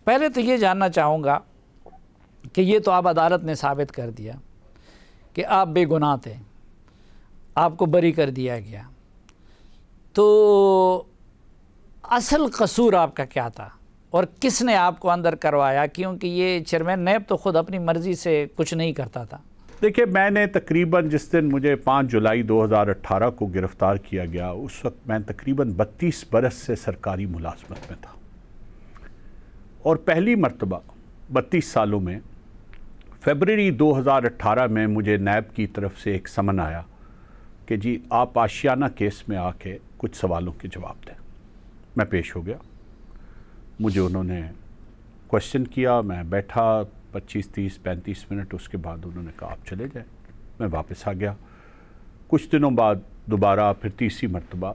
पहले तो ये जानना चाहूँगा कि ये तो आप अदालत ने साबित कर दिया कि आप बेगुनाह थे, आपको बरी कर दिया गया, तो असल कसूर आपका क्या था और किसने आपको अंदर करवाया? क्योंकि ये चेयरमैन नैब तो ख़ुद अपनी मर्ज़ी से कुछ नहीं करता था। देखिए, मैंने तकरीबन जिस दिन मुझे 5 जुलाई 2018 को गिरफ़्तार किया गया, उस वक्त मैं तकरीबन 32 बरस से सरकारी मुलाजमत में था और पहली मर्तबा 32 सालों में फरवरी 2018 में मुझे नैब की तरफ से एक समन आया कि जी आप आशियाना केस में आके कुछ सवालों के जवाब दें। मैं पेश हो गया, मुझे उन्होंने क्वेश्चन किया, मैं बैठा 25, 30, 35 मिनट, उसके बाद उन्होंने कहा आप चले जाएं। मैं वापस आ गया। कुछ दिनों बाद दोबारा फिर तीसरी मर्तबा,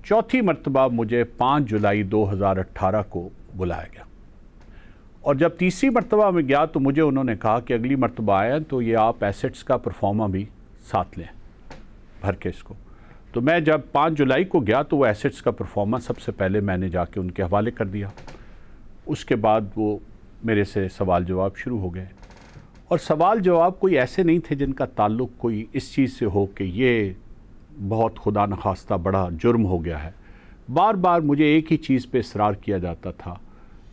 चौथी मर्तबा मुझे 5 जुलाई 2018 को बुलाया गया और जब तीसरी मर्तबा में गया तो मुझे उन्होंने कहा कि अगली मर्तबा आए तो ये आप एसेट्स का परफॉर्मा भी साथ लें भर के इसको। तो मैं जब 5 जुलाई को गया तो वो एसेट्स का परफॉर्मा सबसे पहले मैंने जाके उनके हवाले कर दिया। उसके बाद वो मेरे से सवाल जवाब शुरू हो गए और सवाल जवाब कोई ऐसे नहीं थे जिनका ताल्लुक़ कोई इस चीज़ से हो कि ये बहुत खुदा न खास्ता बड़ा जुर्म हो गया है। बार बार मुझे एक ही चीज़ पे इसरार किया जाता था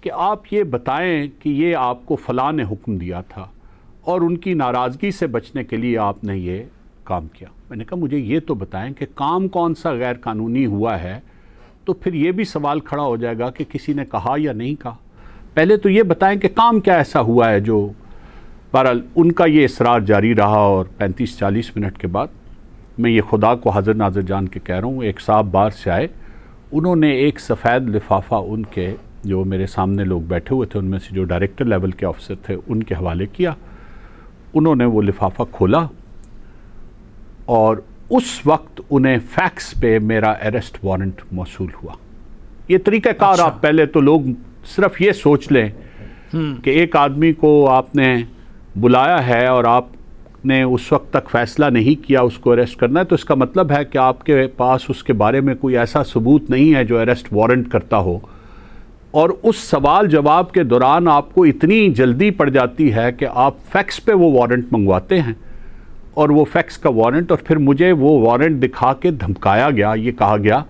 कि आप ये बताएं कि ये आपको फ़लाँ ने हुक्म दिया था और उनकी नाराज़गी से बचने के लिए आपने ये काम किया। मैंने कहा मुझे ये तो बताएं कि काम कौन सा गैर कानूनी हुआ है, तो फिर ये भी सवाल खड़ा हो जाएगा कि किसी ने कहा या नहीं कहा। पहले तो ये बताएं कि काम क्या ऐसा हुआ है जो। बहरहाल उनका ये इसरार जारी रहा और 35-40 मिनट के बाद मैं ये खुदा को हाजिर नाज़िर जान के कह रहा हूँ, एक साहब बाहर से आए, उन्होंने एक सफ़ेद लिफाफा उनके जो मेरे सामने लोग बैठे हुए थे उनमें से जो डायरेक्टर लेवल के ऑफिसर थे उनके हवाले किया। उन्होंने वो लिफाफा खोला और उस वक्त उन्हें फैक्स पे मेरा अरेस्ट वारंट मौसूल हुआ। ये तरीक़ाकार आप पहले तो लोग सिर्फ ये सोच लें कि एक आदमी को आपने बुलाया है और आपने उस वक्त तक फ़ैसला नहीं किया उसको अरेस्ट करना है, तो इसका मतलब है कि आपके पास उसके बारे में कोई ऐसा सबूत नहीं है जो अरेस्ट वारंट करता हो। और उस सवाल जवाब के दौरान आपको इतनी जल्दी पड़ जाती है कि आप फैक्स पे वो वारंट मंगवाते हैं और वो फैक्स का वारंट, और फिर मुझे वो वारंट दिखा के धमकाया गया। ये कहा गया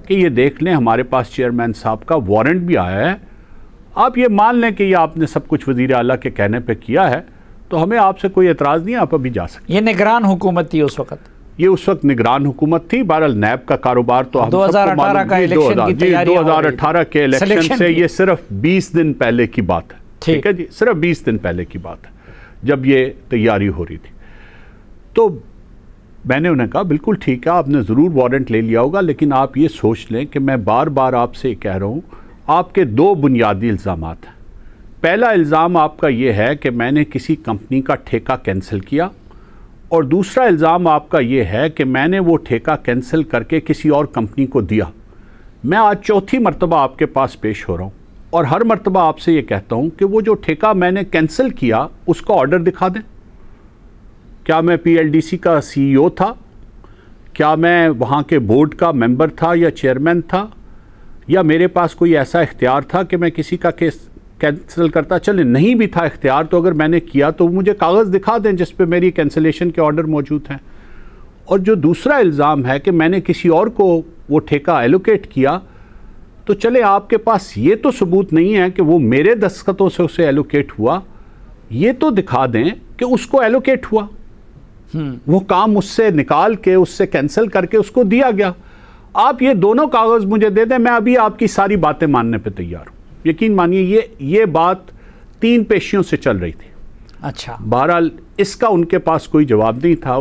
कि ये देख लें हमारे पास चेयरमैन साहब का वारंट भी आया है, आप ये मान लें कि ये आपने सब कुछ वज़ीर आला के कहने पे किया है, तो हमें आपसे कोई एतराज़ नहीं, आप अभी जा सकते। ये निगरान हुकूमत थी उस वक्त? ये उस वक्त निगरान हुकूमत थी। बहरहाल नैब का कारोबार तो हम 2018 का इलेक्शन की तैयारी, 2018 के इलेक्शन से ये सिर्फ 20 दिन पहले की बात है। ठीक है जी, सिर्फ 20 दिन पहले की बात है जब ये तैयारी हो रही थी। तो मैंने उन्हें कहा बिल्कुल ठीक है, आपने ज़रूर वारंट ले लिया होगा, लेकिन आप ये सोच लें कि मैं बार बार आपसे कह रहा हूँ, आपके 2 बुनियादी इल्ज़ामात हैं। पहला इल्ज़ाम आपका ये है कि मैंने किसी कंपनी का ठेका कैंसिल किया और दूसरा इल्ज़ाम आपका ये है कि मैंने वो ठेका कैंसिल करके किसी और कंपनी को दिया। मैं आज चौथी मर्तबा आपके पास पेश हो रहा हूँ और हर मर्तबा आपसे ये कहता हूँ कि वो जो ठेका मैंने कैंसिल किया उसका ऑर्डर दिखा दें। क्या मैं PLDC का CEO था? क्या मैं वहाँ के बोर्ड का मेंबर था या चेयरमैन था? या मेरे पास कोई ऐसा इख्तियार था कि मैं किसी का केस कैंसिल करता? चले नहीं भी था इख्तियार, तो अगर मैंने किया तो मुझे कागज़ दिखा दें जिस पे मेरी कैंसिलेशन के ऑर्डर मौजूद हैं। और जो दूसरा इल्ज़ाम है कि मैंने किसी और को वो ठेका एलोकेट किया, तो चले आपके पास ये तो सबूत नहीं है कि वो मेरे दस्तखतों से उसे एलोकेट हुआ, ये तो दिखा दें कि उसको एलोकेट हुआ, वो काम उससे निकाल के उससे कैंसिल करके उसको दिया गया। आप ये दोनों कागज़ मुझे दे दें, मैं अभी आपकी सारी बातें मानने पे तैयार हूँ। यकीन मानिए ये बात 3 पेशियों से चल रही थी। अच्छा, बहरहाल इसका उनके पास कोई जवाब नहीं था।